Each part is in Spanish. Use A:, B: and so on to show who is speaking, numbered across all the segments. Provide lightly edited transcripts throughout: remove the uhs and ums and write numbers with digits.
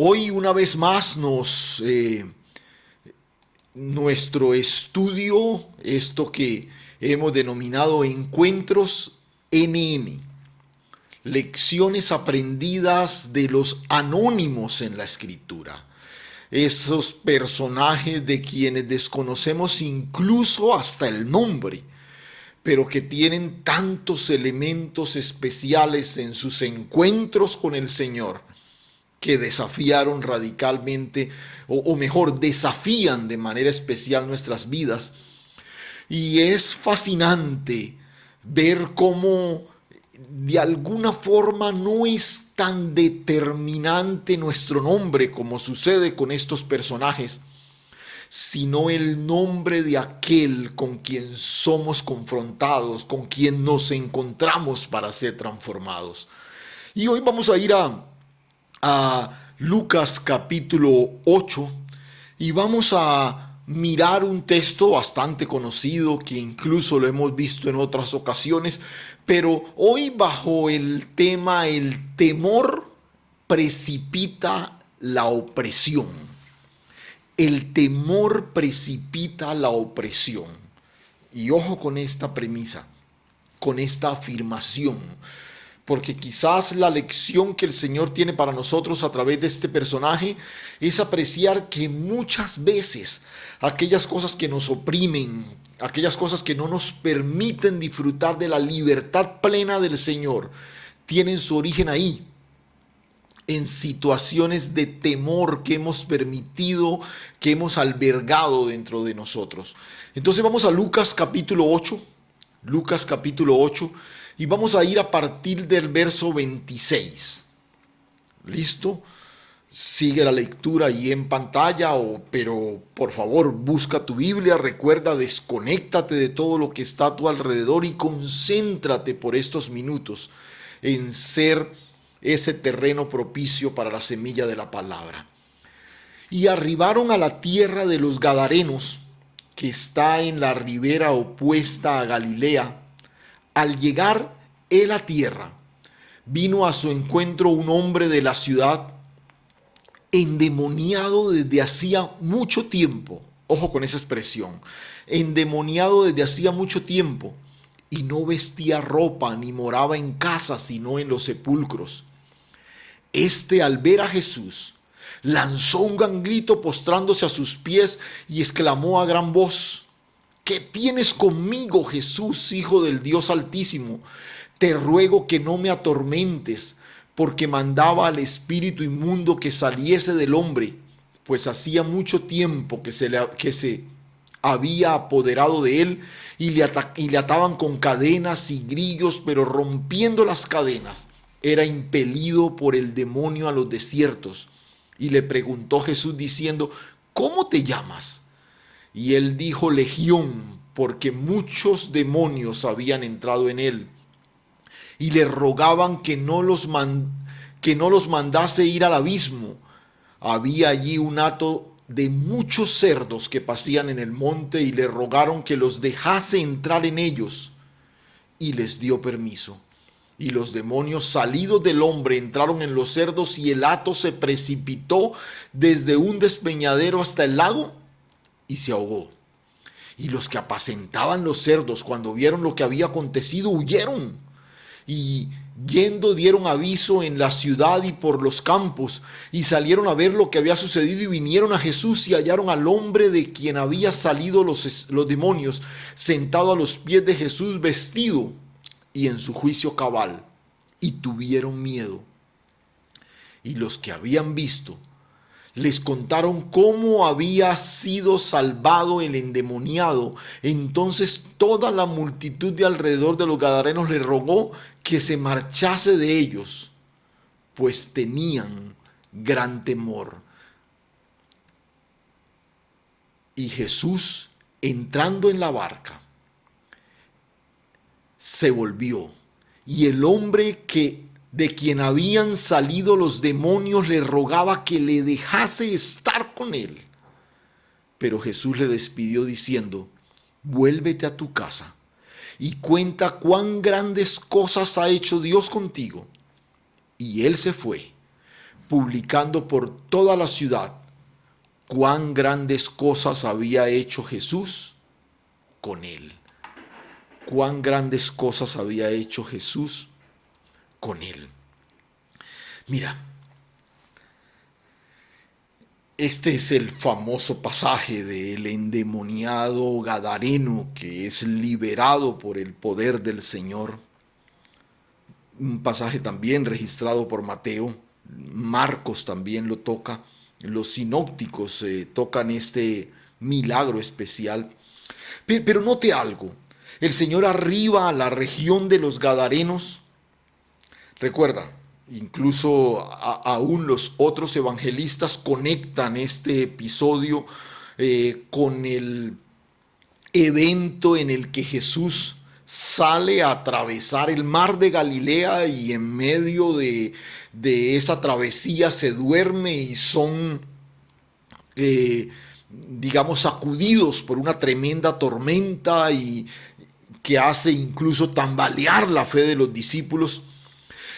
A: Hoy una vez más nuestro estudio, esto que hemos denominado Encuentros NN, lecciones aprendidas de los anónimos en la Escritura. Esos personajes de quienes desconocemos incluso hasta el nombre, pero que tienen tantos elementos especiales en sus encuentros con el Señor, que desafiaron radicalmente, o mejor, desafían de manera especial nuestras vidas. Y es fascinante ver cómo de alguna forma no es tan determinante nuestro nombre como sucede con estos personajes, sino el nombre de aquel con quien somos confrontados, con quien nos encontramos para ser transformados. Y hoy vamos a ir a Lucas capítulo 8 y vamos a mirar un texto bastante conocido que incluso lo hemos visto en otras ocasiones, pero hoy bajo el tema el temor precipita la opresión. El temor precipita la opresión. Y ojo con esta premisa, con esta afirmación, porque quizás la lección que el Señor tiene para nosotros a través de este personaje es apreciar que muchas veces aquellas cosas que nos oprimen, aquellas cosas que no nos permiten disfrutar de la libertad plena del Señor, tienen su origen ahí, en situaciones de temor que hemos permitido, que hemos albergado dentro de nosotros. Entonces vamos a Lucas capítulo 8, Lucas capítulo 8, y vamos a ir a partir del verso 26. ¿Listo? Sigue la lectura ahí en pantalla, pero por favor busca tu Biblia, recuerda, desconéctate de todo lo que está a tu alrededor y concéntrate por estos minutos en ser ese terreno propicio para la semilla de la palabra. Y arribaron a la tierra de los Gadarenos, que está en la ribera opuesta a Galilea. Al llegar él a tierra, vino a su encuentro un hombre de la ciudad, endemoniado desde hacía mucho tiempo. Ojo con esa expresión, endemoniado desde hacía mucho tiempo, y no vestía ropa ni moraba en casa, sino en los sepulcros. Este, al ver a Jesús, lanzó un gran grito postrándose a sus pies y exclamó a gran voz: ¿Qué tienes conmigo, Jesús, Hijo del Dios Altísimo? Te ruego que no me atormentes, porque mandaba al espíritu inmundo que saliese del hombre, pues hacía mucho tiempo que se había apoderado de él, y le ataban con cadenas y grillos, pero rompiendo las cadenas, era impelido por el demonio a los desiertos. Y le preguntó Jesús diciendo: ¿Cómo te llamas? Y él dijo: Legión, porque muchos demonios habían entrado en él. Y le rogaban que no los mandase ir al abismo. Había allí un hato de muchos cerdos que pasían en el monte, y le rogaron que los dejase entrar en ellos. Y les dio permiso. Y los demonios salidos del hombre entraron en los cerdos, y el hato se precipitó desde un despeñadero hasta el lago y se ahogó. Y los que apacentaban los cerdos, cuando vieron lo que había acontecido, huyeron, y yendo dieron aviso en la ciudad y por los campos, y salieron a ver lo que había sucedido, y vinieron a Jesús y hallaron al hombre de quien había salido los demonios, sentado a los pies de Jesús, vestido y en su juicio cabal, y tuvieron miedo. Y los que habían visto les contaron cómo había sido salvado el endemoniado. Entonces toda la multitud de alrededor de los Gadarenos le rogó que se marchase de ellos, pues tenían gran temor. Y Jesús, entrando en la barca, se volvió, y el hombre de quien habían salido los demonios le rogaba que le dejase estar con él. Pero Jesús le despidió diciendo: vuélvete a tu casa y cuenta cuán grandes cosas ha hecho Dios contigo. Y él se fue, publicando por toda la ciudad cuán grandes cosas había hecho Jesús con él. Cuán grandes cosas había hecho Jesús con él. Mira, este es el famoso pasaje del endemoniado gadareno que es liberado por el poder del Señor. Un pasaje también registrado por Mateo. Marcos también lo toca. Los sinópticos tocan este milagro especial. Pero note algo. El Señor arriba a la región de los Gadarenos. Recuerda, incluso aún los otros evangelistas conectan este episodio con el evento en el que Jesús sale a atravesar el mar de Galilea y en medio de esa travesía se duerme y son, digamos, sacudidos por una tremenda tormenta y que hace incluso tambalear la fe de los discípulos.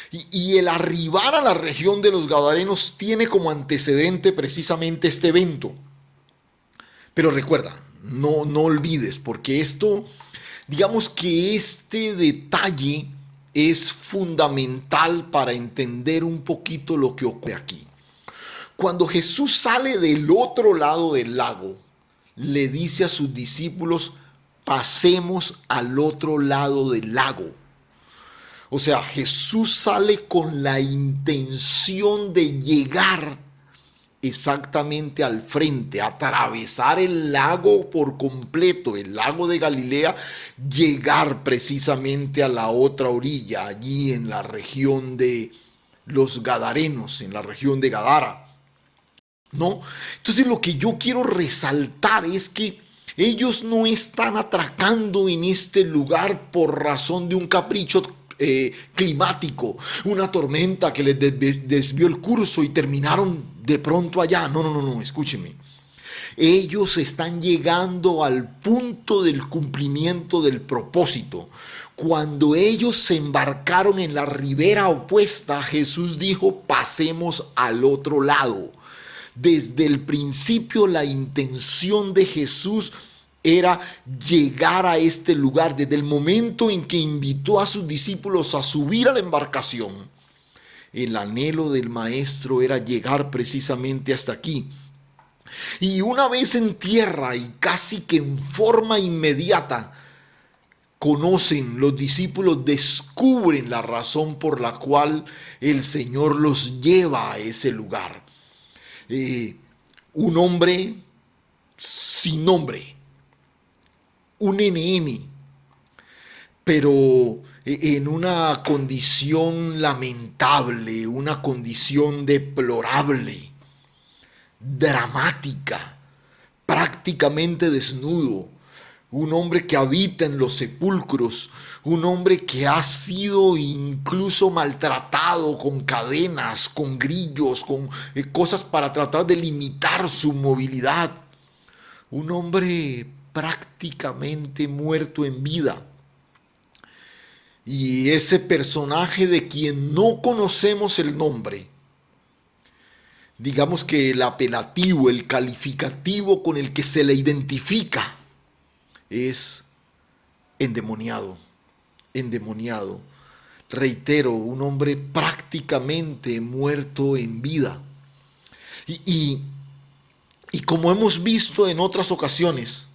A: Y el arribar a la región de los Gadarenos tiene como antecedente precisamente este evento. Pero recuerda, no olvides, porque esto, digamos que este detalle es fundamental para entender un poquito lo que ocurre aquí. Cuando Jesús sale del otro lado del lago, le dice a sus discípulos: pasemos al otro lado del lago. O sea, Jesús sale con la intención de llegar exactamente al frente, atravesar el lago por completo, el lago de Galilea, llegar precisamente a la otra orilla, allí en la región de los Gadarenos, en la región de Gadara, ¿no? Entonces lo que yo quiero resaltar es que ellos no están atracando en este lugar por razón de un capricho climático, una tormenta que les desvió el curso y terminaron de pronto allá. No, escúchenme. Ellos están llegando al punto del cumplimiento del propósito. Cuando ellos se embarcaron en la ribera opuesta, Jesús dijo: pasemos al otro lado. Desde el principio la intención de Jesús era llegar a este lugar. Desde el momento en que invitó a sus discípulos a subir a la embarcación, el anhelo del maestro era llegar precisamente hasta aquí. Y una vez en tierra y casi que en forma inmediata, los discípulos descubren la razón por la cual el Señor los lleva a ese lugar. Un hombre sin nombre, un NN, pero en una condición lamentable, una condición deplorable, dramática, prácticamente desnudo, un hombre que habita en los sepulcros, un hombre que ha sido incluso maltratado con cadenas, con grillos, con cosas para tratar de limitar su movilidad, un hombre prácticamente muerto en vida. Y ese personaje de quien no conocemos el nombre, digamos que el apelativo, el calificativo con el que se le identifica es endemoniado. Endemoniado. Reitero, un hombre prácticamente muerto en vida. Y como hemos visto en otras ocasiones,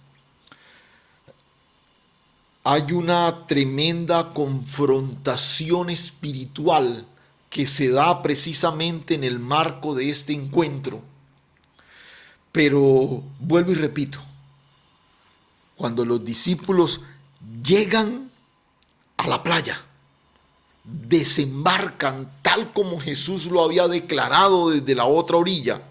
A: hay una tremenda confrontación espiritual que se da precisamente en el marco de este encuentro. Pero vuelvo y repito, cuando los discípulos llegan a la playa, desembarcan tal como Jesús lo había declarado desde la otra orilla,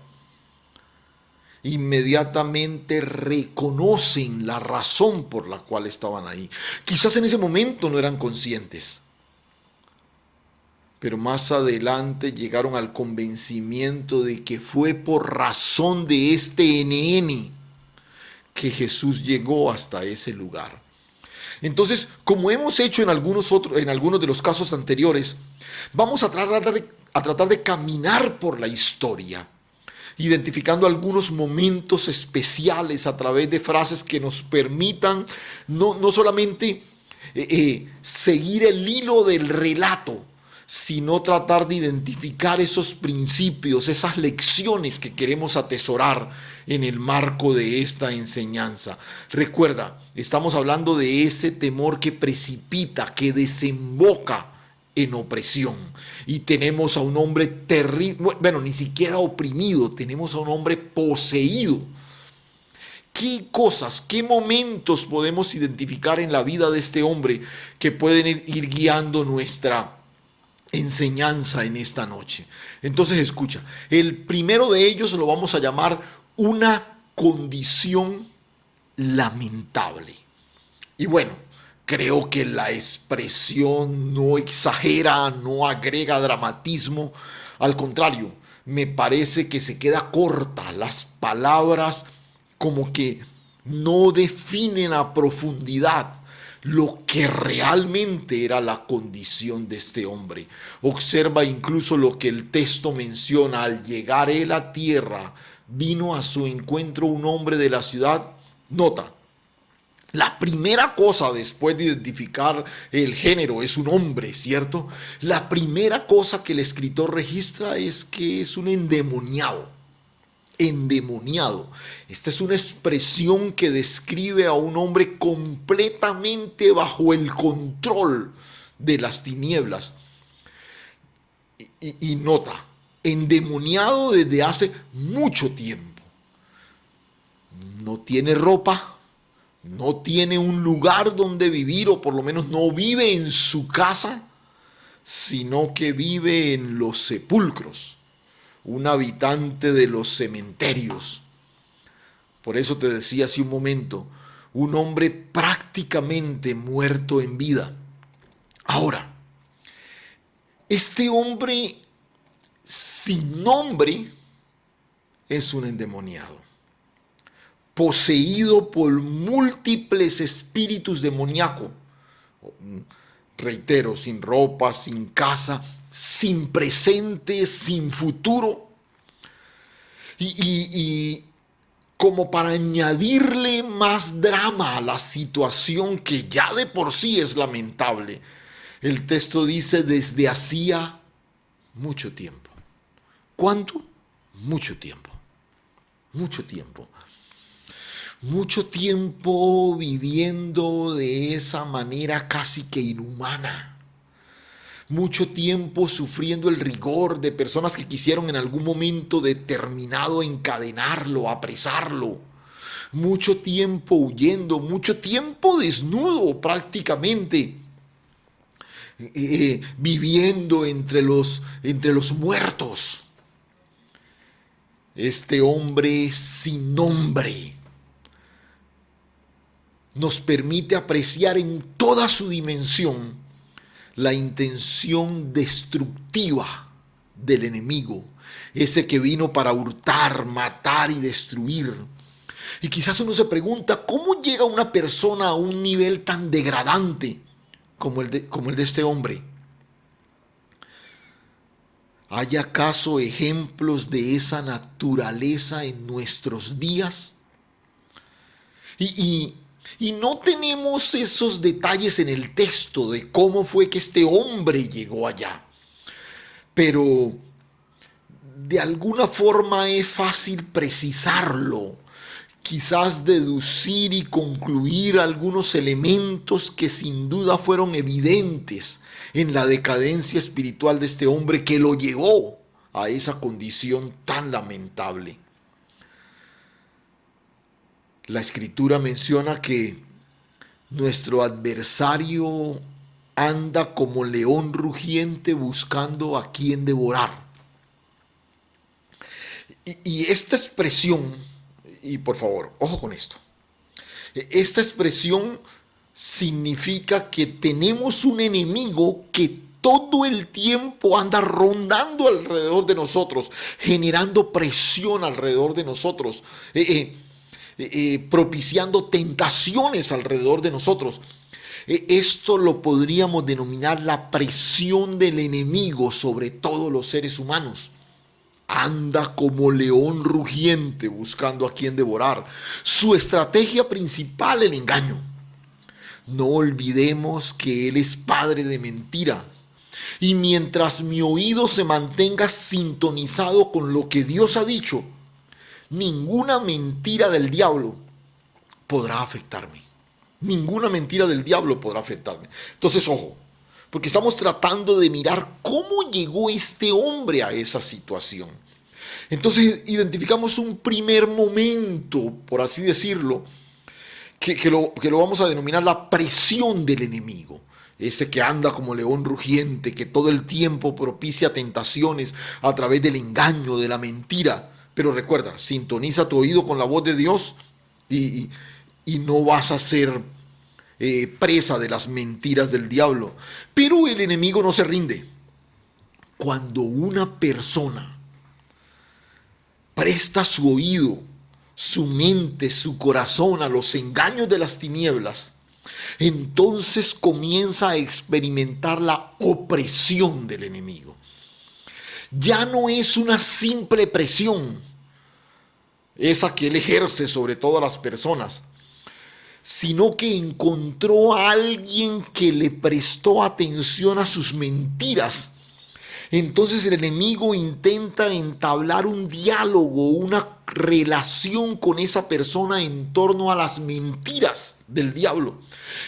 A: inmediatamente reconocen la razón por la cual estaban ahí. Quizás en ese momento no eran conscientes, pero más adelante llegaron al convencimiento de que fue por razón de este NN que Jesús llegó hasta ese lugar. Entonces, como hemos hecho en algunos de los casos anteriores, vamos a tratar a tratar de caminar por la historia, identificando algunos momentos especiales a través de frases que nos permitan no solamente seguir el hilo del relato, sino tratar de identificar esos principios, esas lecciones que queremos atesorar en el marco de esta enseñanza. Recuerda, estamos hablando de ese temor que precipita, que desemboca en opresión. Y tenemos a un hombre terrible, bueno, ni siquiera oprimido, tenemos a un hombre poseído. ¿Qué cosas, qué momentos podemos identificar en la vida de este hombre que pueden ir guiando nuestra enseñanza en esta noche? Entonces escucha, el primero de ellos lo vamos a llamar una condición lamentable. Y bueno, creo que la expresión no exagera, no agrega dramatismo. Al contrario, me parece que se queda corta. Las palabras como que no definen a profundidad lo que realmente era la condición de este hombre. Observa incluso lo que el texto menciona: al llegar él a tierra, vino a su encuentro un hombre de la ciudad. Nota, la primera cosa después de identificar el género es un hombre, ¿cierto? La primera cosa que el escritor registra es que es un endemoniado. Endemoniado. Esta es una expresión que describe a un hombre completamente bajo el control de las tinieblas. Y nota, endemoniado desde hace mucho tiempo. No tiene ropa, no tiene un lugar donde vivir, o por lo menos no vive en su casa, sino que vive en los sepulcros. Un habitante de los cementerios. Por eso te decía hace un momento, un hombre prácticamente muerto en vida. Ahora, este hombre sin nombre es un endemoniado, poseído por múltiples espíritus demoníacos. Reitero, sin ropa, sin casa, sin presente, sin futuro. Y como para añadirle más drama a la situación que ya de por sí es lamentable, el texto dice desde hacía mucho tiempo. ¿Cuánto? Mucho tiempo. Mucho tiempo. Mucho tiempo viviendo de esa manera casi que inhumana. Mucho tiempo sufriendo el rigor de personas que quisieron en algún momento determinado encadenarlo, apresarlo. Mucho tiempo huyendo, mucho tiempo desnudo prácticamente. Viviendo entre los muertos. Este hombre sin nombre nos permite apreciar en toda su dimensión la intención destructiva del enemigo, ese que vino para hurtar, matar y destruir. Y quizás uno se pregunta, ¿cómo llega una persona a un nivel tan degradante como el de este hombre? ¿Hay acaso ejemplos de esa naturaleza en nuestros días? Y no tenemos esos detalles en el texto de cómo fue que este hombre llegó allá. Pero de alguna forma es fácil precisarlo. Quizás deducir y concluir algunos elementos que sin duda fueron evidentes en la decadencia espiritual de este hombre que lo llevó a esa condición tan lamentable. La Escritura menciona que nuestro adversario anda como león rugiente buscando a quien devorar. Y esta expresión, y por favor, ojo con esto, esta expresión significa que tenemos un enemigo que todo el tiempo anda rondando alrededor de nosotros, generando presión alrededor de nosotros, propiciando tentaciones alrededor de nosotros. Esto lo podríamos denominar la presión del enemigo sobre todos los seres humanos. Anda como león rugiente buscando a quien devorar. Su estrategia principal, el engaño. No olvidemos que Él es padre de mentiras. Y mientras mi oído se mantenga sintonizado con lo que Dios ha dicho, ninguna mentira del diablo podrá afectarme. Ninguna mentira del diablo podrá afectarme. Entonces, ojo, porque estamos tratando de mirar cómo llegó este hombre a esa situación. Entonces identificamos un primer momento, por así decirlo, que lo vamos a denominar la presión del enemigo. Ese que anda como león rugiente, que todo el tiempo propicia tentaciones a través del engaño, de la mentira. Pero recuerda, sintoniza tu oído con la voz de Dios y no vas a ser presa de las mentiras del diablo. Pero el enemigo no se rinde. Cuando una persona presta su oído, su mente, su corazón a los engaños de las tinieblas, entonces comienza a experimentar la opresión del enemigo. Ya no es una simple presión, esa que él ejerce sobre todas las personas, sino que encontró a alguien que le prestó atención a sus mentiras. Entonces el enemigo intenta entablar un diálogo, una relación con esa persona en torno a las mentiras del diablo.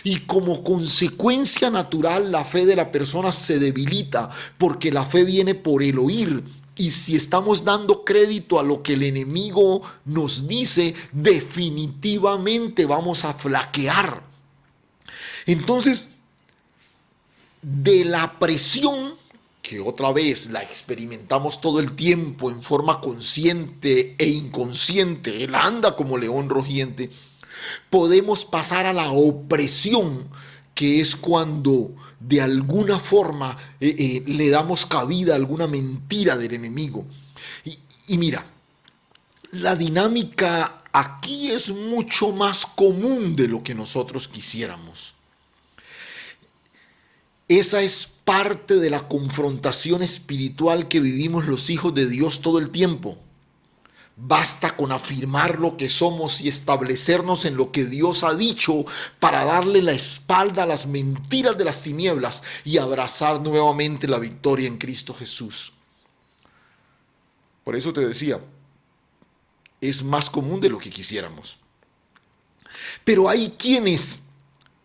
A: Y como consecuencia natural, la fe de la persona se debilita, porque la fe viene por el oír. Y si estamos dando crédito a lo que el enemigo nos dice, definitivamente vamos a flaquear. Entonces, de la presión, que otra vez la experimentamos todo el tiempo en forma consciente e inconsciente, él anda como león rugiente, podemos pasar a la opresión, que es cuando de alguna forma le damos cabida a alguna mentira del enemigo. Y mira, la dinámica aquí es mucho más común de lo que nosotros quisiéramos. Esa es parte de la confrontación espiritual que vivimos los hijos de Dios todo el tiempo. Basta con afirmar lo que somos y establecernos en lo que Dios ha dicho para darle la espalda a las mentiras de las tinieblas y abrazar nuevamente la victoria en Cristo Jesús. Por eso te decía, es más común de lo que quisiéramos. Pero hay quienes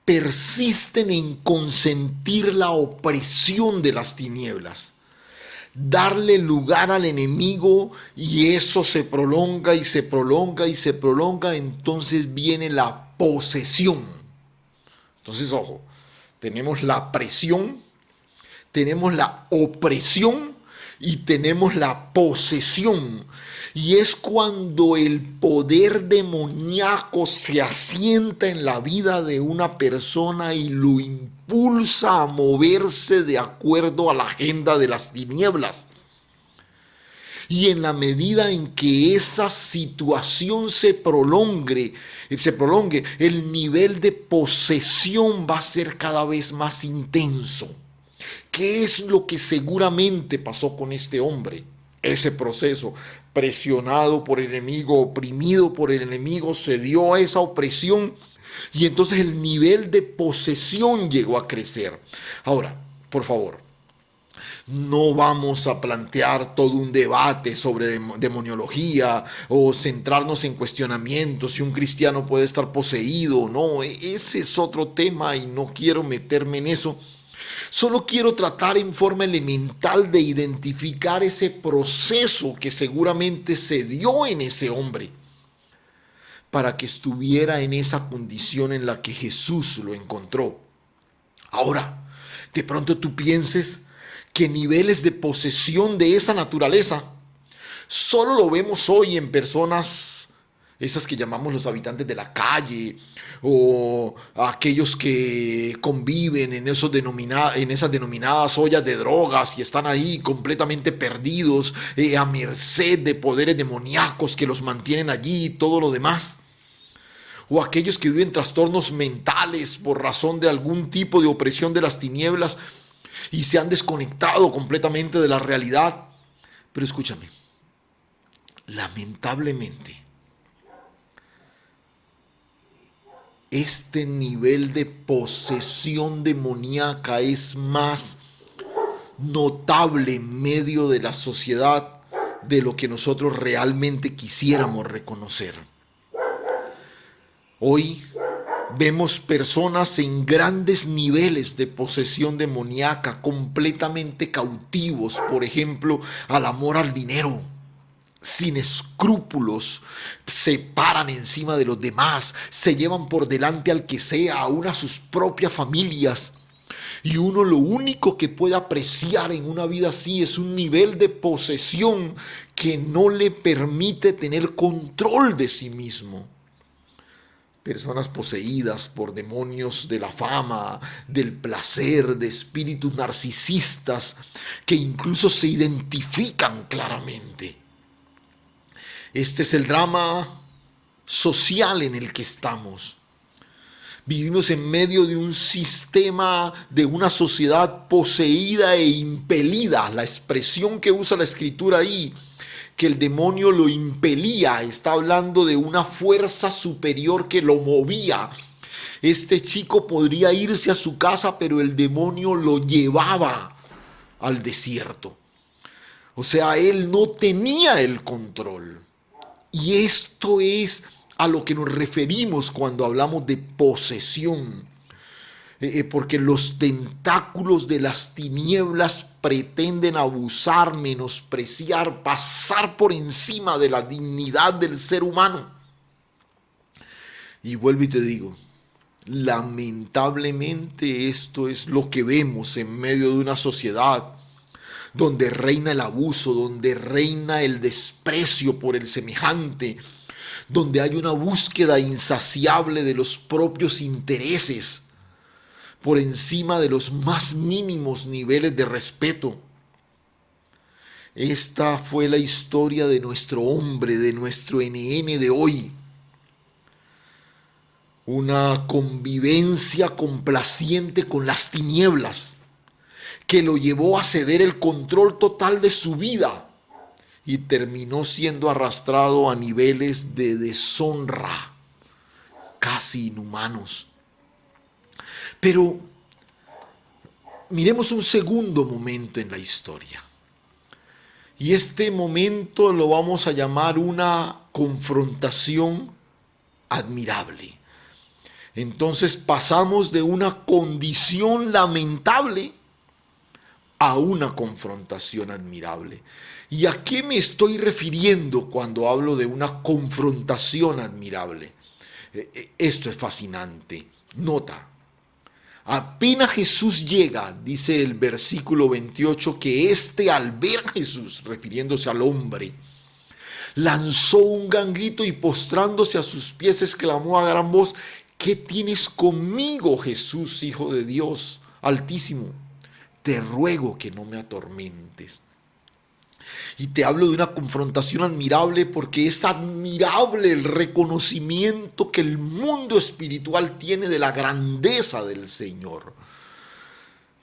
A: persisten en consentir la opresión de las tinieblas, darle lugar al enemigo, y eso se prolonga y se prolonga y se prolonga. Entonces viene la posesión. Entonces, ojo, tenemos la presión, tenemos la opresión y tenemos la posesión. Y es cuando el poder demoníaco se asienta en la vida de una persona y lo impulsa a moverse de acuerdo a la agenda de las tinieblas. Y en la medida en que esa situación se prolongue, el nivel de posesión va a ser cada vez más intenso. ¿Qué es lo que seguramente pasó con este hombre? Ese proceso, presionado por el enemigo, oprimido por el enemigo, se dio a esa opresión y entonces el nivel de posesión llegó a crecer. Ahora, por favor, no vamos a plantear todo un debate sobre demoniología o centrarnos en cuestionamientos si un cristiano puede estar poseído o no. Ese es otro tema y no quiero meterme en eso. Solo quiero tratar en forma elemental de identificar ese proceso que seguramente se dio en ese hombre para que estuviera en esa condición en la que Jesús lo encontró. Ahora, de pronto tú pienses que niveles de posesión de esa naturaleza solo lo vemos hoy en personas, esas que llamamos los habitantes de la calle, o aquellos que conviven en esas denominadas ollas de drogas y están ahí completamente perdidos, a merced de poderes demoníacos que los mantienen allí y todo lo demás. o aquellos que viven trastornos mentales por razón de algún tipo de opresión de las tinieblas y se han desconectado completamente de la realidad. Pero escúchame, lamentablemente, este nivel de posesión demoníaca es más notable en medio de la sociedad de lo que nosotros realmente quisiéramos reconocer. Hoy vemos personas en grandes niveles de posesión demoníaca, completamente cautivos, por ejemplo, al amor al dinero, sin escrúpulos, se paran encima de los demás, se llevan por delante al que sea, aún a sus propias familias. Y uno lo único que puede apreciar en una vida así es un nivel de posesión que no le permite tener control de sí mismo. Personas poseídas por demonios de la fama, del placer, de espíritus narcisistas que incluso se identifican claramente. Este es el drama social en el que estamos. Vivimos en medio de un sistema, de una sociedad poseída e impelida. La expresión que usa la escritura ahí, que el demonio lo impelía, está hablando de una fuerza superior que lo movía. Este chico podría irse a su casa, pero el demonio lo llevaba al desierto. O sea, él no tenía el control. Y esto es a lo que nos referimos cuando hablamos de posesión. Porque los tentáculos de las tinieblas pretenden abusar, menospreciar, pasar por encima de la dignidad del ser humano. Y vuelvo y te digo, lamentablemente esto es lo que vemos en medio de una sociedad donde reina el abuso, donde reina el desprecio por el semejante, donde hay una búsqueda insaciable de los propios intereses por encima de los más mínimos niveles de respeto. Esta fue la historia de nuestro hombre, de nuestro NN de hoy. Una convivencia complaciente con las tinieblas que lo llevó a ceder el control total de su vida y terminó siendo arrastrado a niveles de deshonra casi inhumanos. Pero miremos un segundo momento en la historia. Y este momento lo vamos a llamar una confrontación admirable. Entonces pasamos de una condición lamentable a una confrontación admirable. ¿Y a qué me estoy refiriendo cuando hablo de una confrontación admirable? Esto es fascinante. Nota. Apenas Jesús llega, dice el versículo 28, que al ver a Jesús, refiriéndose al hombre, lanzó un gran grito y postrándose a sus pies exclamó a gran voz: ¿qué tienes conmigo, Jesús, Hijo de Dios Altísimo? Te ruego que no me atormentes. Y te hablo de una confrontación admirable porque es admirable el reconocimiento que el mundo espiritual tiene de la grandeza del Señor.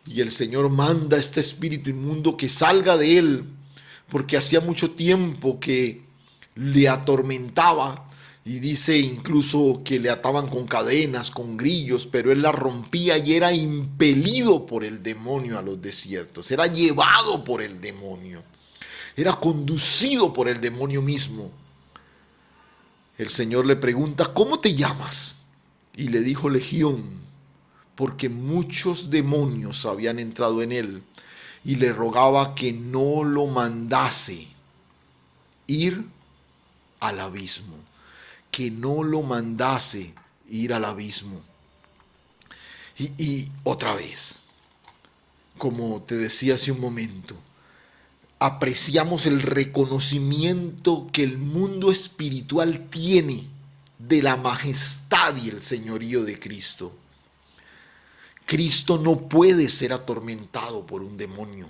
A: Y el Señor manda a este espíritu inmundo que salga de él, porque hacía mucho tiempo que le atormentaba. Y dice incluso que le ataban con cadenas, con grillos, pero él la rompía y era impelido por el demonio a los desiertos. Era llevado por el demonio. Era conducido por el demonio mismo. El Señor le pregunta: ¿cómo te llamas? Y le dijo: Legión, porque muchos demonios habían entrado en él. Y le rogaba que no lo mandase ir al abismo. Que no lo mandase ir al abismo. Y otra vez, como te decía hace un momento, apreciamos el reconocimiento que el mundo espiritual tiene de la majestad y el señorío de Cristo. Cristo no puede ser atormentado por un demonio.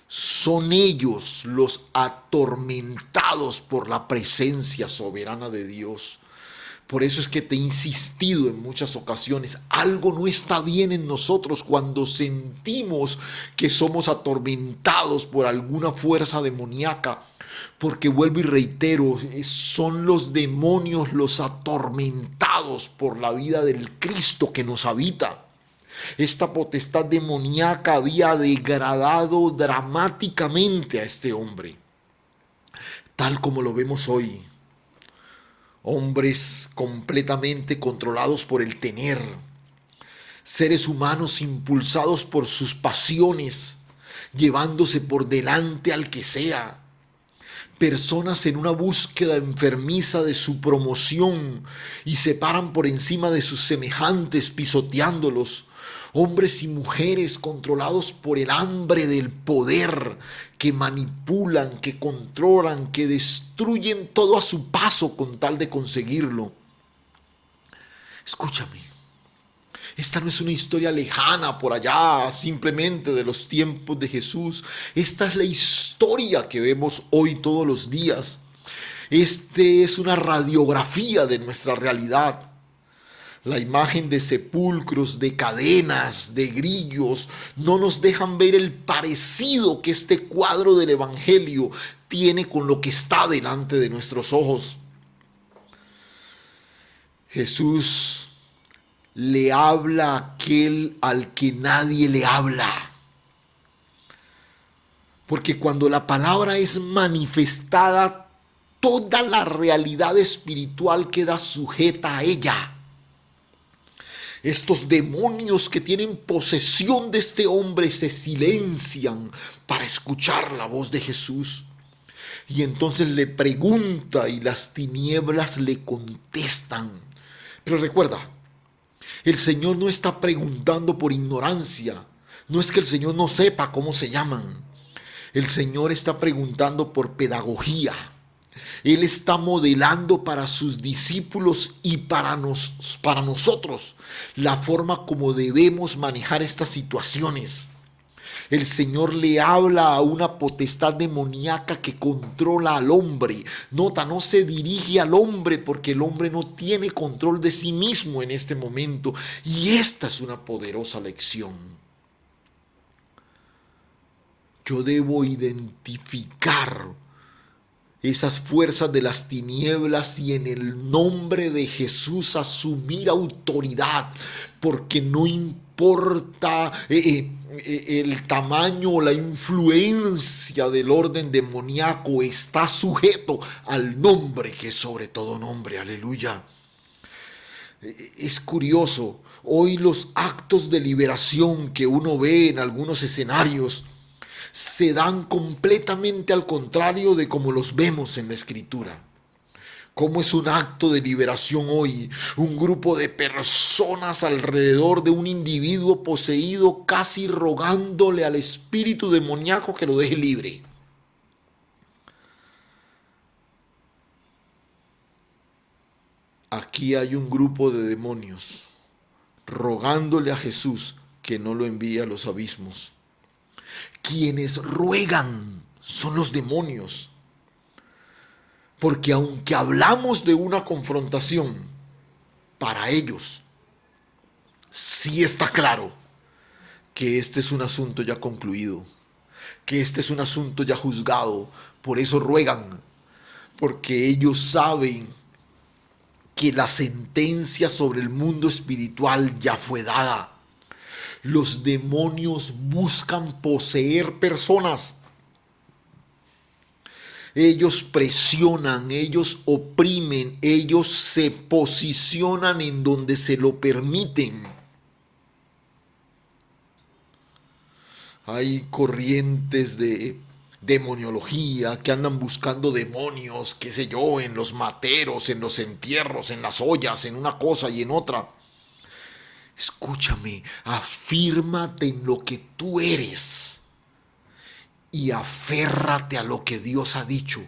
A: Son ellos los atormentados por la presencia soberana de Dios. Por eso es que te he insistido en muchas ocasiones, algo no está bien en nosotros cuando sentimos que somos atormentados por alguna fuerza demoníaca. Porque vuelvo y reitero, son los demonios los atormentados por la vida del Cristo que nos habita. Esta potestad demoníaca había degradado dramáticamente a este hombre, tal como lo vemos hoy. Hombres completamente controlados por el tener, seres humanos impulsados por sus pasiones, llevándose por delante al que sea, personas en una búsqueda enfermiza de su promoción y se paran por encima de sus semejantes pisoteándolos. Hombres y mujeres controlados por el hambre del poder, que manipulan, que controlan, que destruyen todo a su paso con tal de conseguirlo. Escúchame, esta no es una historia lejana por allá, simplemente de los tiempos de Jesús. Esta es la historia que vemos hoy todos los días. Este es una radiografía de nuestra realidad. La imagen de sepulcros, de cadenas, de grillos, no nos dejan ver el parecido que este cuadro del Evangelio tiene con lo que está delante de nuestros ojos. Jesús le habla a aquel al que nadie le habla. Porque cuando la palabra es manifestada, toda la realidad espiritual queda sujeta a ella. Estos demonios que tienen posesión de este hombre se silencian para escuchar la voz de Jesús. Y entonces le pregunta y las tinieblas le contestan. Pero recuerda, el Señor no está preguntando por ignorancia. No es que el Señor no sepa cómo se llaman. El Señor está preguntando por pedagogía. Él está modelando para sus discípulos y para nosotros la forma como debemos manejar estas situaciones. El Señor le habla a una potestad demoníaca que controla al hombre. Nota, no se dirige al hombre porque el hombre no tiene control de sí mismo en este momento. Y esta es una poderosa lección. Yo debo identificar esas fuerzas de las tinieblas y en el nombre de Jesús asumir autoridad, porque no importa el tamaño o la influencia del orden demoníaco, está sujeto al nombre que es sobre todo nombre. Aleluya. Es curioso, hoy los actos de liberación que uno ve en algunos escenarios se dan completamente al contrario de como los vemos en la Escritura. ¿Cómo es un acto de liberación hoy? Un grupo de personas alrededor de un individuo poseído, casi rogándole al espíritu demoníaco que lo deje libre. Aquí hay un grupo de demonios rogándole a Jesús que no lo envíe a los abismos. Quienes ruegan son los demonios. Porque aunque hablamos de una confrontación, para ellos sí está claro que este es un asunto ya concluido, que este es un asunto ya juzgado. Por eso ruegan, porque ellos saben que la sentencia sobre el mundo espiritual ya fue dada. Los demonios buscan poseer personas. Ellos presionan, ellos oprimen, ellos se posicionan en donde se lo permiten. Hay corrientes de demoniología que andan buscando demonios, qué sé yo, en los materos, en los entierros, en las ollas, en una cosa y en otra. Escúchame, afírmate en lo que tú eres y aférrate a lo que Dios ha dicho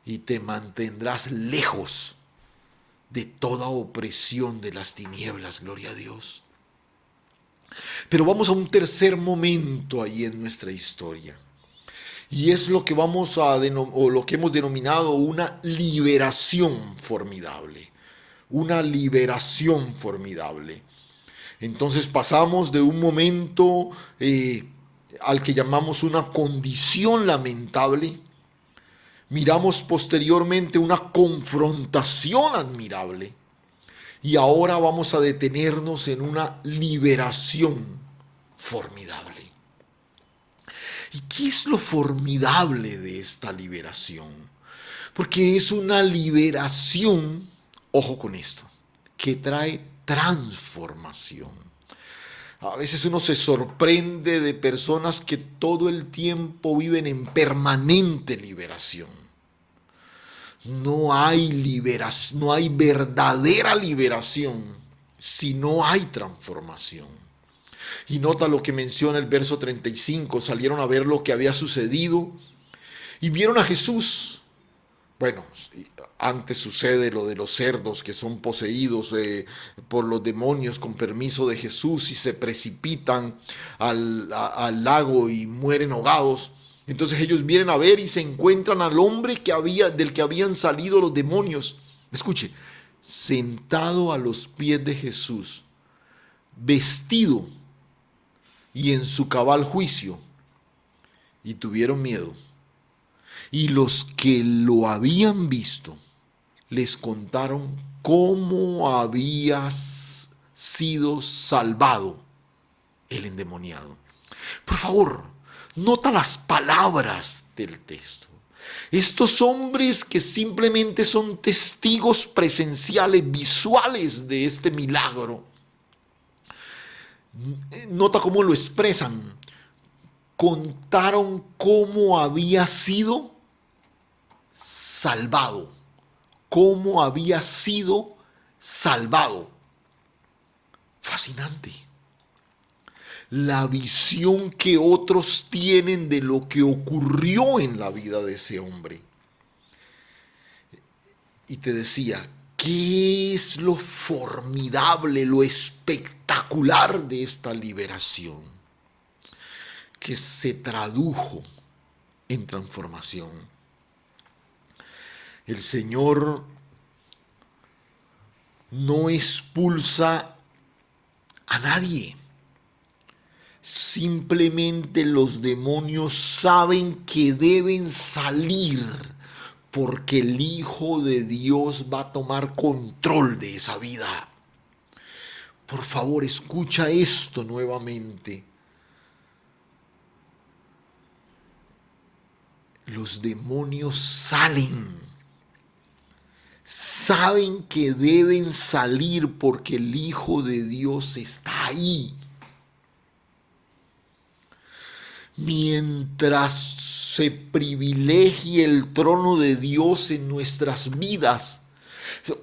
A: y te mantendrás lejos de toda opresión de las tinieblas, gloria a Dios. Pero vamos a un tercer momento ahí en nuestra historia. Y es lo que o lo que hemos denominado una liberación formidable. Una liberación formidable. Entonces pasamos de un momento al que llamamos una condición lamentable. Miramos posteriormente una confrontación admirable. Y ahora vamos a detenernos en una liberación formidable. ¿Y qué es lo formidable de esta liberación? Porque es una liberación, ojo con esto, que trae transformación. A veces uno se sorprende de personas que todo el tiempo viven en permanente liberación. No hay verdadera liberación si no hay transformación. Y nota lo que menciona el verso 35. Salieron a ver lo que había sucedido y vieron a Jesús. Bueno, antes sucede lo de los cerdos que son poseídos por los demonios con permiso de Jesús y se precipitan al lago y mueren ahogados. Entonces ellos vienen a ver y se encuentran al hombre del que habían salido los demonios. Escuche, sentado a los pies de Jesús, vestido y en su cabal juicio, y tuvieron miedo. Y los que lo habían visto les contaron cómo había sido salvado el endemoniado. Por favor, nota las palabras del texto. Estos hombres que simplemente son testigos presenciales, visuales de este milagro. Nota cómo lo expresan. Contaron cómo había sido salvado. Cómo había sido salvado. Fascinante. La visión que otros tienen de lo que ocurrió en la vida de ese hombre. Y te decía, ¿qué es lo formidable, lo espectacular de esta liberación? Que se tradujo en transformación. El Señor no expulsa a nadie. Simplemente los demonios saben que deben salir porque el Hijo de Dios va a tomar control de esa vida. Por favor, escucha esto nuevamente. Los demonios saben que deben salir porque el Hijo de Dios está ahí. Mientras se privilegie el trono de Dios en nuestras vidas,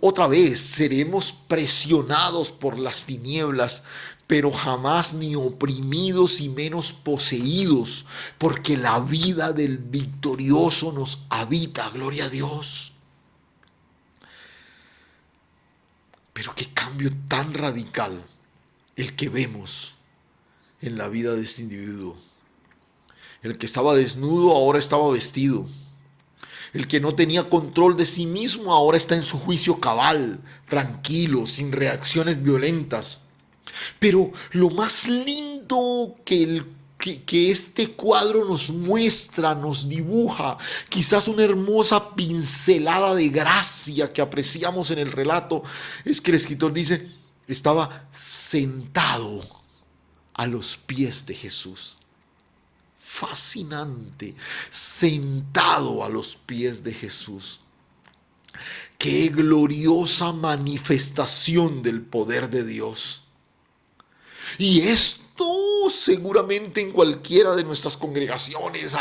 A: otra vez seremos presionados por las tinieblas, pero jamás ni oprimidos y menos poseídos, porque la vida del victorioso nos habita, gloria a Dios. Pero qué cambio tan radical el que vemos en la vida de este individuo. El que estaba desnudo ahora estaba vestido. El que no tenía control de sí mismo ahora está en su juicio cabal, tranquilo, sin reacciones violentas. Pero lo más lindo que este cuadro nos muestra, nos dibuja, quizás una hermosa pincelada de gracia que apreciamos en el relato, es que el escritor dice, estaba sentado a los pies de Jesús. Fascinante, sentado a los pies de Jesús. Qué gloriosa manifestación del poder de Dios. Y esto seguramente en cualquiera de nuestras congregaciones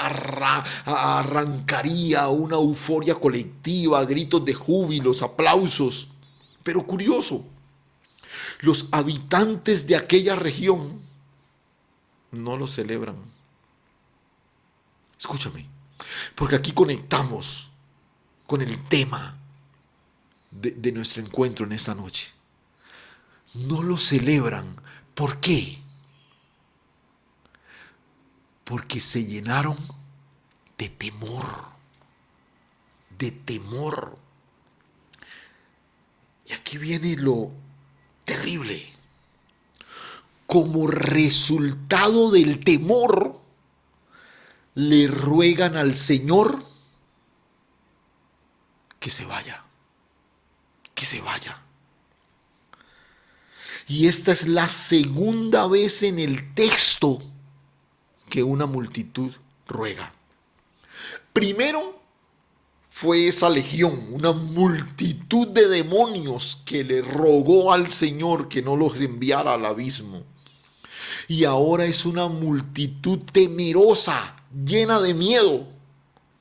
A: arrancaría una euforia colectiva, gritos de júbilos, aplausos. Pero curioso, los habitantes de aquella región no lo celebran. Escúchame, porque aquí conectamos con el tema de nuestro encuentro en esta noche. No lo celebran. ¿Por qué? Porque se llenaron temor, de temor. Y aquí viene lo terrible. Como resultado del temor, le ruegan al Señor que se vaya, que se vaya. Y esta es la segunda vez en el texto que una multitud ruega. Primero fue esa legión, una multitud de demonios que le rogó al Señor que no los enviara al abismo. Y ahora es una multitud temerosa, llena de miedo,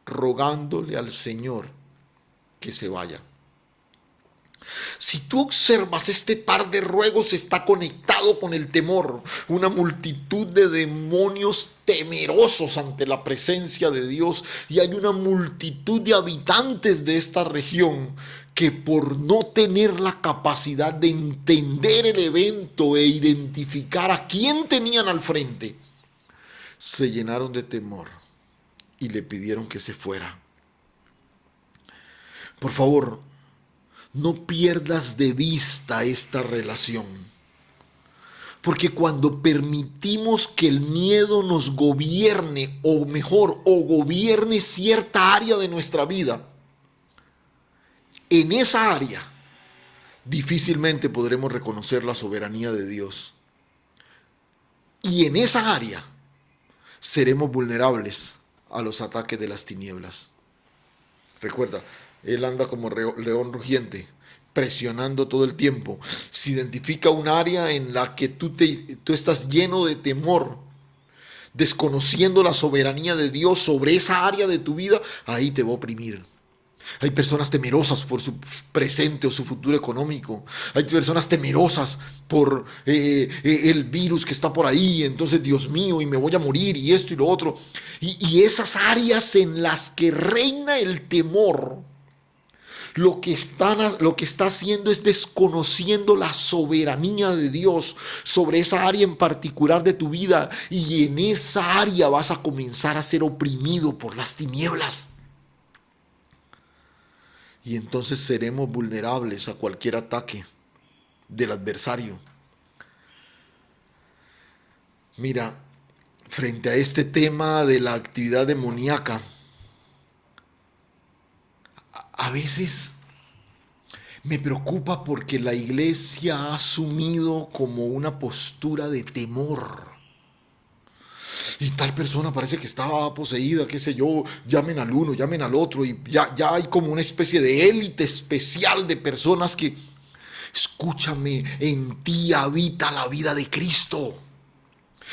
A: rogándole al Señor que se vaya. Si tú observas, este par de ruegos está conectado con el temor. Una multitud de demonios temerosos ante la presencia de Dios. Y hay una multitud de habitantes de esta región que, por no tener la capacidad de entender el evento e identificar a quién tenían al frente, se llenaron de temor y le pidieron que se fuera. Por favor, no pierdas de vista esta relación. Porque cuando permitimos que el miedo nos gobierne, o mejor, o gobierne cierta área de nuestra vida, en esa área difícilmente podremos reconocer la soberanía de Dios. Y en esa área seremos vulnerables a los ataques de las tinieblas. Recuerda, él anda como león rugiente, presionando todo el tiempo. Si identifica un área en la que tú estás lleno de temor, desconociendo la soberanía de Dios sobre esa área de tu vida, ahí te va a oprimir. Hay personas temerosas por su presente o su futuro económico. Hay personas temerosas por el virus que está por ahí. Entonces, Dios mío, y me voy a morir, y esto y lo otro. Y esas áreas en las que reina el temor, lo que está haciendo es desconociendo la soberanía de Dios sobre esa área en particular de tu vida. Y en esa área vas a comenzar a ser oprimido por las tinieblas. Y entonces seremos vulnerables a cualquier ataque del adversario. Mira, frente a este tema de la actividad demoníaca, a veces me preocupa porque la iglesia ha asumido como una postura de temor. Y tal persona parece que estaba poseída, qué sé yo, llamen al uno, llamen al otro, y ya hay como una especie de élite especial de personas que, escúchame, en ti habita la vida de Cristo.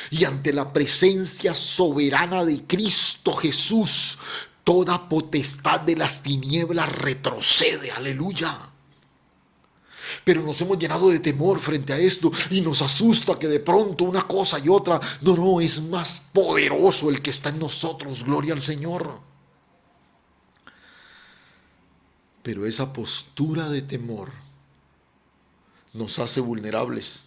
A: Y ante la presencia soberana de Cristo Jesús, toda potestad de las tinieblas retrocede, aleluya. Pero nos hemos llenado de temor frente a esto y nos asusta que de pronto una cosa y otra. No, es más poderoso el que está en nosotros, gloria al Señor. Pero esa postura de temor nos hace vulnerables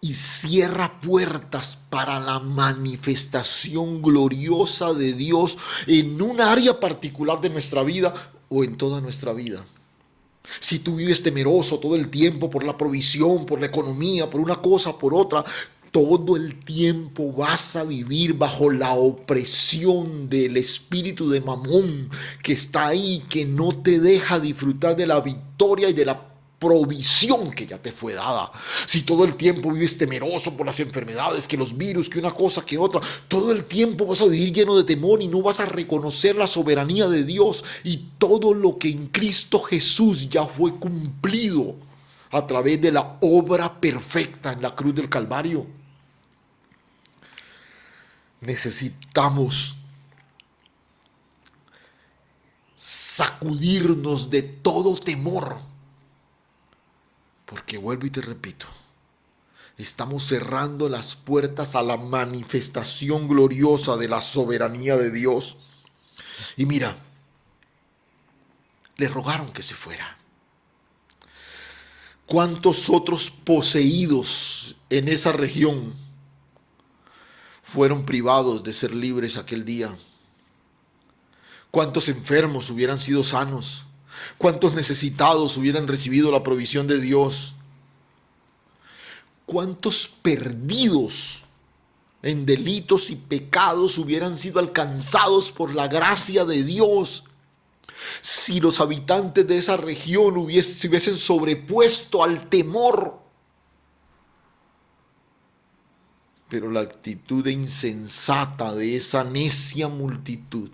A: y cierra puertas para la manifestación gloriosa de Dios en un área particular de nuestra vida o en toda nuestra vida. Si tú vives temeroso todo el tiempo por la provisión, por la economía, por una cosa, por otra, todo el tiempo vas a vivir bajo la opresión del espíritu de Mamón que está ahí, que no te deja disfrutar de la victoria y de la provisión que ya te fue dada. Si todo el tiempo vives temeroso por las enfermedades, que los virus, que una cosa, que otra, todo el tiempo vas a vivir lleno de temor y no vas a reconocer la soberanía de Dios y todo lo que en Cristo Jesús ya fue cumplido a través de la obra perfecta en la cruz del Calvario. Necesitamos sacudirnos de todo temor. Porque vuelvo y te repito, estamos cerrando las puertas a la manifestación gloriosa de la soberanía de Dios. Y mira, le rogaron que se fuera. ¿Cuántos otros poseídos en esa región fueron privados de ser libres aquel día? ¿Cuántos enfermos hubieran sido sanos? ¿Cuántos necesitados hubieran recibido la provisión de Dios? ¿Cuántos perdidos en delitos y pecados hubieran sido alcanzados por la gracia de Dios si los habitantes de esa región se hubiesen sobrepuesto al temor? Pero la actitud insensata de esa necia multitud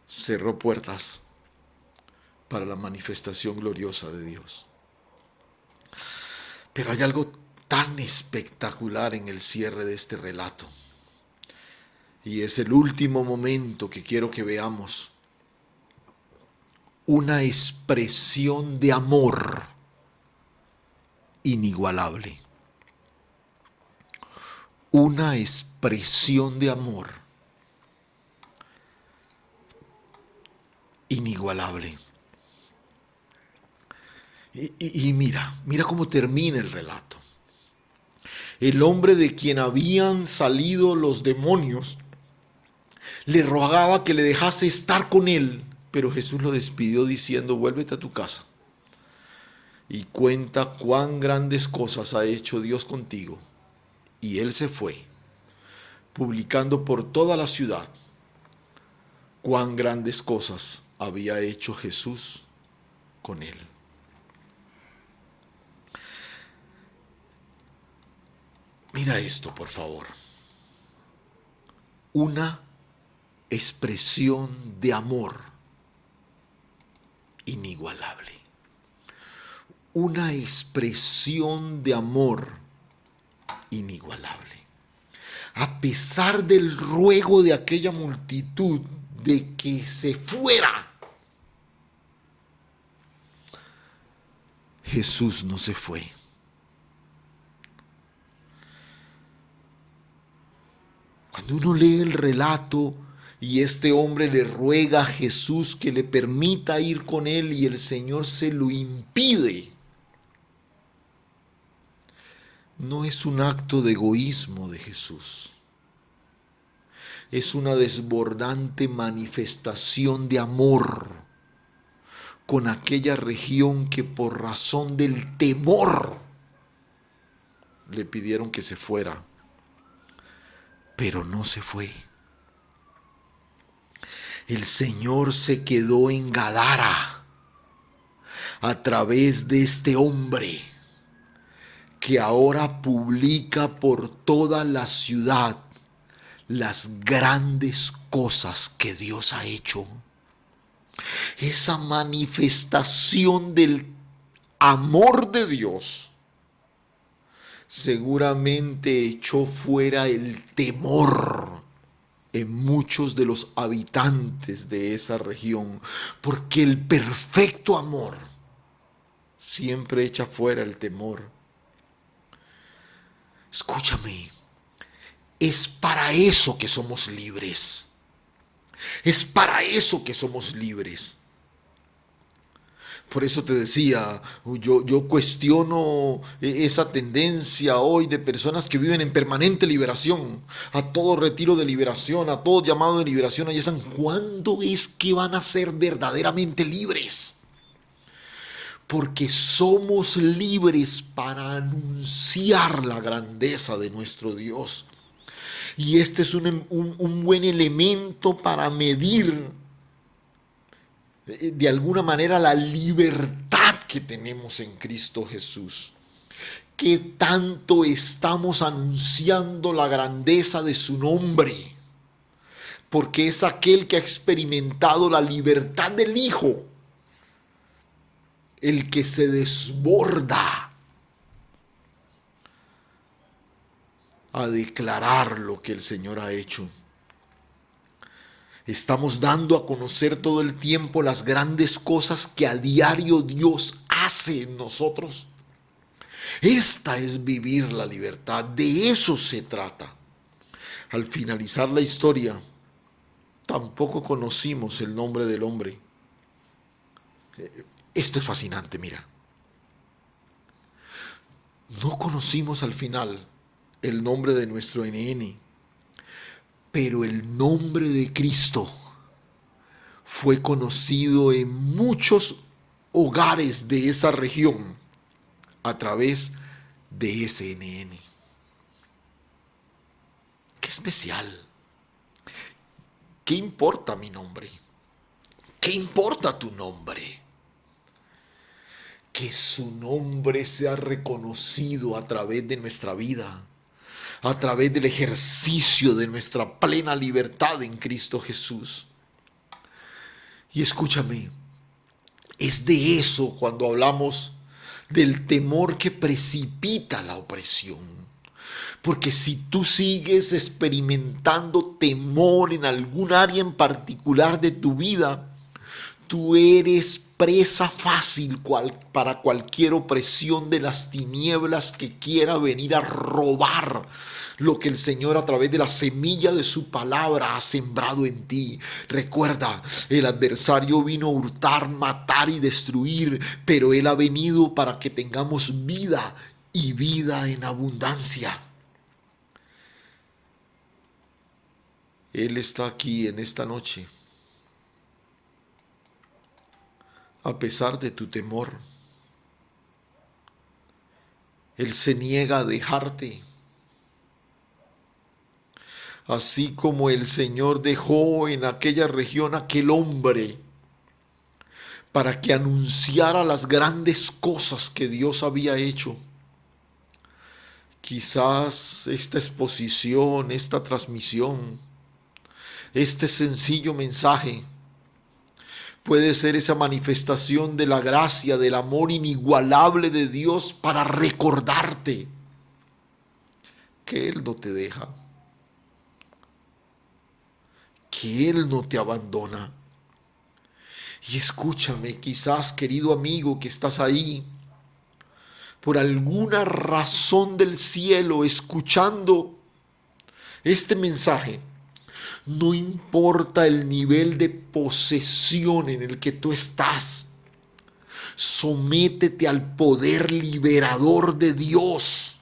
A: cerró puertas para la manifestación gloriosa de Dios. Pero hay algo tan espectacular en el cierre de este relato. Y es el último momento que quiero que veamos. Una expresión de amor inigualable. Una expresión de amor inigualable. Y mira cómo termina el relato. El hombre de quien habían salido los demonios le rogaba que le dejase estar con él, pero Jesús lo despidió diciendo: vuélvete a tu casa y cuenta cuán grandes cosas ha hecho Dios contigo. Y él se fue, publicando por toda la ciudad cuán grandes cosas había hecho Jesús con él. Mira esto, por favor. Una expresión de amor inigualable. Una expresión de amor inigualable. A pesar del ruego de aquella multitud de que se fuera, Jesús no se fue. Cuando uno lee el relato y este hombre le ruega a Jesús que le permita ir con él y el Señor se lo impide, no es un acto de egoísmo de Jesús. Es una desbordante manifestación de amor con aquella región que por razón del temor le pidieron que se fuera. Pero no se fue. El Señor se quedó en Gadara a través de este hombre que ahora publica por toda la ciudad las grandes cosas que Dios ha hecho. Esa manifestación del amor de Dios seguramente echó fuera el temor en muchos de los habitantes de esa región, porque el perfecto amor siempre echa fuera el temor. Escúchame, es para eso que somos libres. Es para eso que somos libres. Por eso te decía, yo cuestiono esa tendencia hoy de personas que viven en permanente liberación, a todo retiro de liberación, a todo llamado de liberación. Allá están. ¿Cuándo es que van a ser verdaderamente libres? Porque somos libres para anunciar la grandeza de nuestro Dios. Y este es un buen elemento para medir de alguna manera la libertad que tenemos en Cristo Jesús. ¿Qué tanto estamos anunciando la grandeza de su nombre? Porque es aquel que ha experimentado la libertad del Hijo el que se desborda a declarar lo que el Señor ha hecho. Estamos dando a conocer todo el tiempo las grandes cosas que a diario Dios hace en nosotros. Esta es vivir la libertad, de eso se trata. Al finalizar la historia, tampoco conocimos el nombre del hombre. Esto es fascinante, mira. No conocimos al final el nombre de nuestro NN, Pero el nombre de Cristo fue conocido en muchos hogares de esa región a través de CNN. Qué especial. ¿Qué importa mi nombre? ¿Qué importa tu nombre? Que su nombre sea reconocido a través de nuestra vida, a través del ejercicio de nuestra plena libertad en Cristo Jesús. Y escúchame, es de eso cuando hablamos del temor que precipita la opresión. Porque si tú sigues experimentando temor en algún área en particular de tu vida, tú eres presa fácil para cualquier opresión de las tinieblas que quiera venir a robar lo que el Señor a través de la semilla de su palabra ha sembrado en ti. Recuerda, el adversario vino a hurtar, matar y destruir, pero Él ha venido para que tengamos vida y vida en abundancia. Él está aquí en esta noche. A pesar de tu temor, Él se niega a dejarte. Así como el Señor dejó en aquella región aquel hombre para que anunciara las grandes cosas que Dios había hecho. Quizás esta exposición, esta transmisión, este sencillo mensaje puede ser esa manifestación de la gracia, del amor inigualable de Dios para recordarte que Él no te deja, que Él no te abandona. Y escúchame, quizás, querido amigo que estás ahí, por alguna razón del cielo, escuchando este mensaje, no importa el nivel de posesión en el que tú estás, sométete al poder liberador de Dios.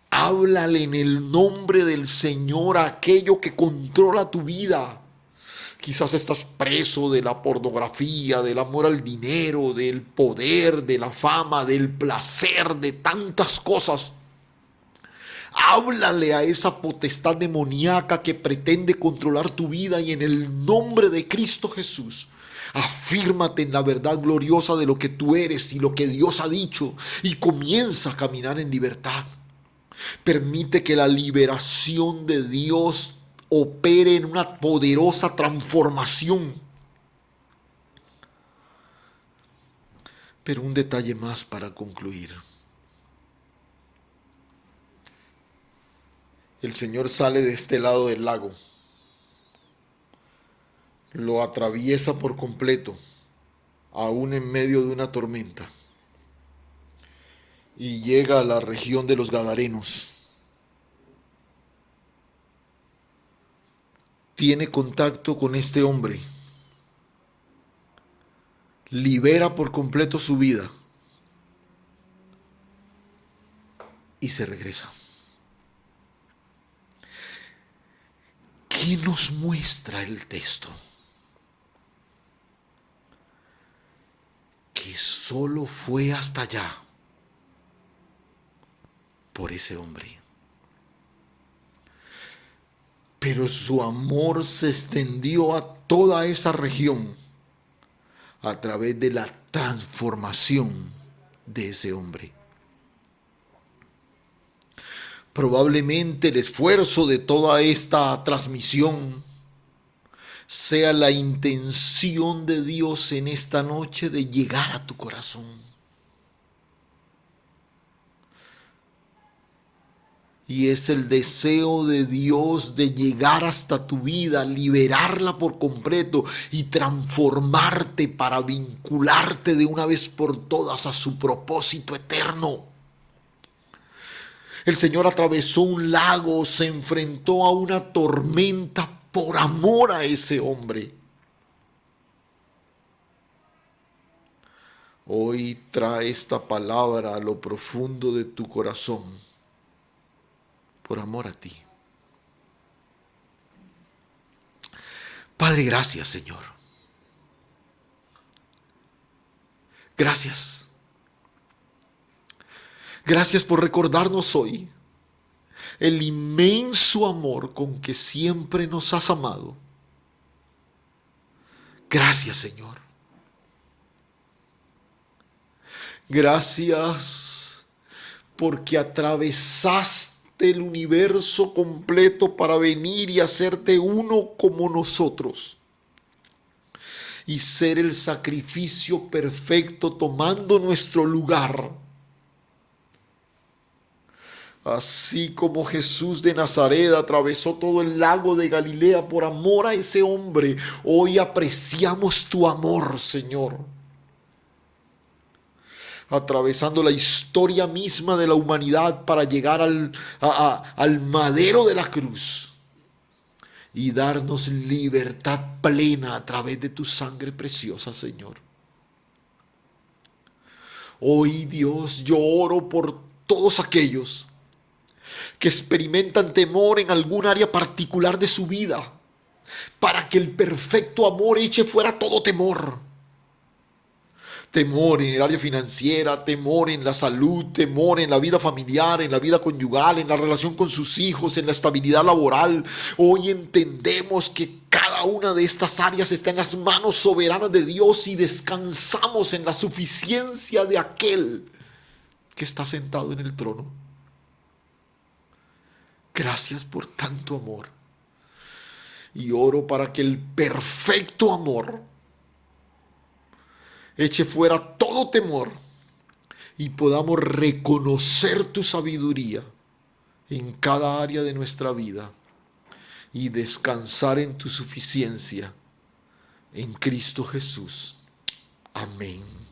A: Háblale en el nombre del Señor a aquello que controla tu vida. Quizás estás preso de la pornografía, del amor al dinero, del poder, de la fama, del placer, de tantas cosas. Háblale a esa potestad demoníaca que pretende controlar tu vida y en el nombre de Cristo Jesús, afírmate en la verdad gloriosa de lo que tú eres y lo que Dios ha dicho y comienza a caminar en libertad. Permite que la liberación de Dios opere en una poderosa transformación. Pero un detalle más para concluir. El Señor sale de este lado del lago, lo atraviesa por completo, aún en medio de una tormenta, y llega a la región de los Gadarenos. Tiene contacto con este hombre, libera por completo su vida y se regresa. ¿Qué nos muestra el texto? Que solo fue hasta allá por ese hombre. Pero su amor se extendió a toda esa región a través de la transformación de ese hombre. Probablemente el esfuerzo de toda esta transmisión sea la intención de Dios en esta noche de llegar a tu corazón. Y es el deseo de Dios de llegar hasta tu vida, liberarla por completo y transformarte para vincularte de una vez por todas a su propósito eterno. El Señor atravesó un lago, se enfrentó a una tormenta por amor a ese hombre. Hoy trae esta palabra a lo profundo de tu corazón por amor a ti. Padre, gracias, Señor. Gracias. Gracias por recordarnos hoy el inmenso amor con que siempre nos has amado. Gracias, Señor. Gracias porque atravesaste el universo completo para venir y hacerte uno como nosotros y ser el sacrificio perfecto tomando nuestro lugar. Así como Jesús de Nazaret atravesó todo el lago de Galilea por amor a ese hombre, hoy apreciamos tu amor, Señor. Atravesando la historia misma de la humanidad para llegar al madero de la cruz y darnos libertad plena a través de tu sangre preciosa, Señor. Hoy, Dios, yo oro por todos aquellos que experimentan temor en algún área particular de su vida, para que el perfecto amor eche fuera todo temor. Temor en el área financiera, temor en la salud, temor en la vida familiar, en la vida conyugal, en la relación con sus hijos, en la estabilidad laboral. Hoy entendemos que cada una de estas áreas está en las manos soberanas de Dios y descansamos en la suficiencia de aquel que está sentado en el trono. Gracias por tanto amor. Y oro para que el perfecto amor eche fuera todo temor y podamos reconocer tu sabiduría en cada área de nuestra vida y descansar en tu suficiencia en Cristo Jesús. Amén.